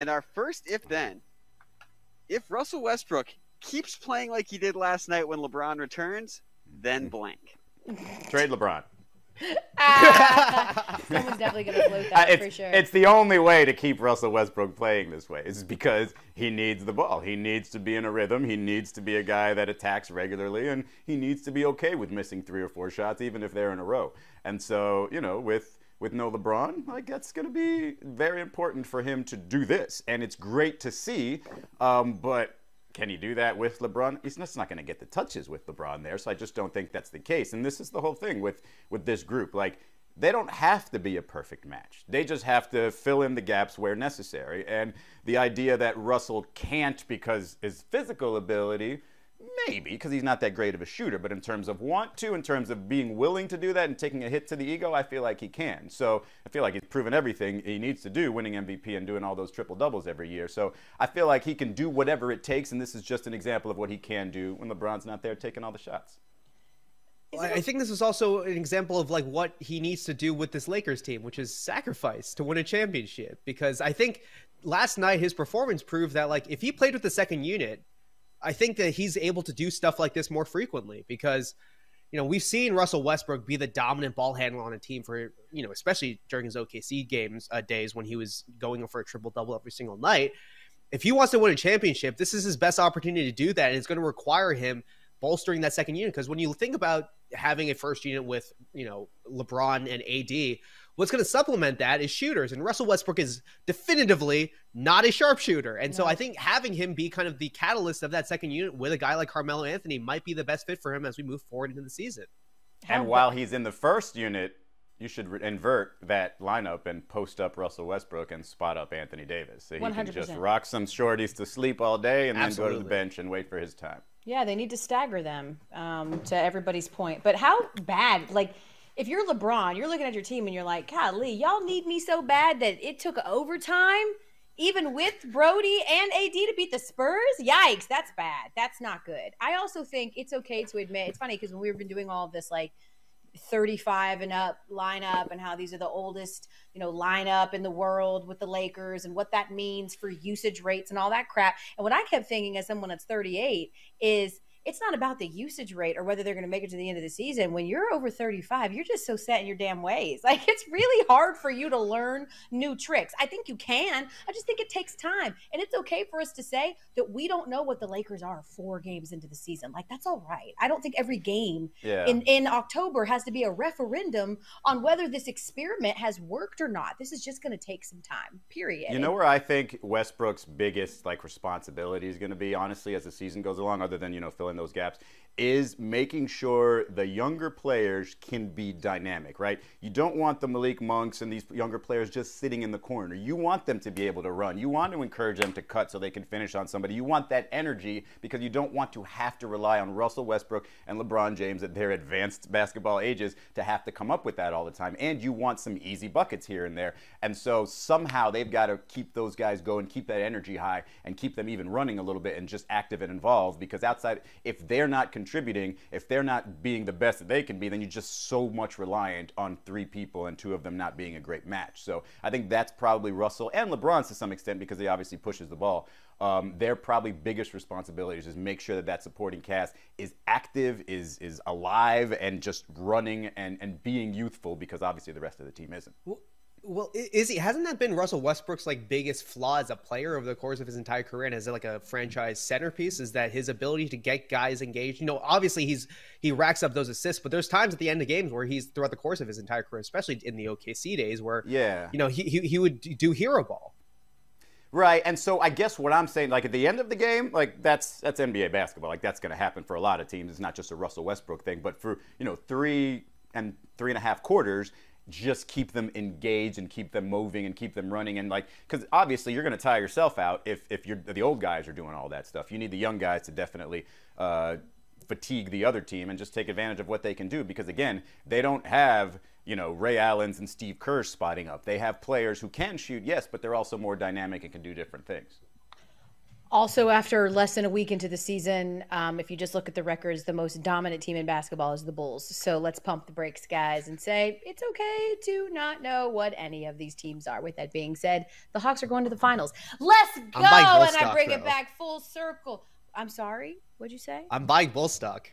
And our first if then, if Russell Westbrook keeps playing like he did last night when LeBron returns, then blank. Trade LeBron. Someone's definitely going to float that for sure. It's the only way to keep Russell Westbrook playing this way. It's because he needs the ball. He needs to be in a rhythm. He needs to be a guy that attacks regularly, and he needs to be okay with missing 3 or 4 shots, even if they're in a row. And so, with no LeBron, like that's going to be very important for him to do this. And it's great to see, but can he do that with LeBron? He's just not going to get the touches with LeBron there, so I just don't think that's the case. And this is the whole thing with this group. Like, they don't have to be a perfect match. They just have to fill in the gaps where necessary. And the idea that Russell can't because his physical ability, maybe, because he's not that great of a shooter, but in terms of in terms of being willing to do that and taking a hit to the ego, I feel like he can. So I feel like he's proven everything he needs to do, winning MVP and doing all those triple-doubles every year. So I feel like he can do whatever it takes, and this is just an example of what he can do when LeBron's not there taking all the shots. I think this is also an example of like what he needs to do with this Lakers team, which is sacrifice to win a championship. Because I think last night his performance proved that like if he played with the second unit, I think that he's able to do stuff like this more frequently because, we've seen Russell Westbrook be the dominant ball handler on a team for, especially during his OKC days when he was going for a triple-double every single night. If he wants to win a championship, this is his best opportunity to do that. And it's going to require him bolstering that second unit. Because when you think about having a first unit with, LeBron and AD, what's going to supplement that is shooters. And Russell Westbrook is definitively not a sharpshooter. And so I think having him be kind of the catalyst of that second unit with a guy like Carmelo Anthony might be the best fit for him as we move forward into the season. And while he's in the first unit, you should invert that lineup and post up Russell Westbrook and spot up Anthony Davis. So he 100%. Can just rock some shorties to sleep all day and then go to the bench and wait for his time. Yeah, they need to stagger them, to everybody's point. But how bad, like, if you're LeBron, you're looking at your team and you're like, golly, y'all need me so bad that it took overtime, even with Brody and AD to beat the Spurs? Yikes, that's bad. That's not good. I also think it's okay to admit, it's funny because when we've been doing all of this, like, 35 and up lineup and how these are the oldest, lineup in the world with the Lakers and what that means for usage rates and all that crap. And what I kept thinking as someone that's 38 is it's not about the usage rate or whether they're going to make it to the end of the season. When you're over 35, you're just so set in your damn ways. Like, it's really hard for you to learn new tricks. I think you can. I just think it takes time. And it's okay for us to say that we don't know what the Lakers are 4 games into the season. Like, that's all right. I don't think every game in October has to be a referendum on whether this experiment has worked or not. This is just going to take some time, period. You know where I think Westbrook's biggest, responsibility is going to be, honestly, as the season goes along, other than, filling those gaps, is making sure the younger players can be dynamic, right? You don't want the Malik Monks and these younger players just sitting in the corner. You want them to be able to run. You want to encourage them to cut so they can finish on somebody. You want that energy because you don't want to have to rely on Russell Westbrook and LeBron James at their advanced basketball ages to have to come up with that all the time. And you want some easy buckets here and there. And so somehow they've got to keep those guys going, keep that energy high, and keep them even running a little bit and just active and involved, because outside, if they're not contributing, if they're not being the best that they can be, then you're just so much reliant on 3 people and 2 of them not being a great match. So I think that's probably Russell and LeBron's to some extent, because he obviously pushes the ball. Their probably biggest responsibilities is make sure that that supporting cast is active, is alive, and just running and being youthful, because obviously the rest of the team isn't. Well, hasn't that been Russell Westbrook's biggest flaw as a player over the course of his entire career and as a franchise centerpiece, is that his ability to get guys engaged? Obviously he racks up those assists, but there's times at the end of games where he's throughout the course of his entire career, especially in the OKC days, where he would do hero ball. Right, and so I guess what I'm saying, at the end of the game, that's NBA basketball. That's going to happen for a lot of teams. It's not just a Russell Westbrook thing, but for 3 and 3.5 quarters, just keep them engaged and keep them moving and keep them running, and because obviously you're going to tire yourself out if you're the old guys are doing all that stuff. You need the young guys to definitely fatigue the other team and just take advantage of what they can do, because again, they don't have Ray Allen's and Steve Kerr's spotting up. They have players who can shoot, yes, but they're also more dynamic and can do different things. Also, after less than a week into the season, if you just look at the records, the most dominant team in basketball is the Bulls. So let's pump the brakes, guys, and say it's okay to not know what any of these teams are. With that being said, the Hawks are going to the finals. Let's go! And I bring it back full circle. I'm sorry? What'd you say? I'm buying Bull stock.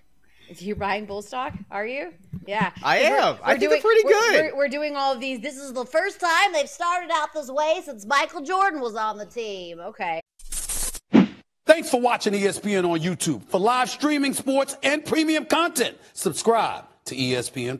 You're buying Bull stock? Are you? Yeah. I am. I think they're pretty good. We're doing all of these. This is the first time they've started out this way since Michael Jordan was on the team. Okay. Thanks for watching ESPN on YouTube. For live streaming, sports, and premium content, subscribe to ESPN+.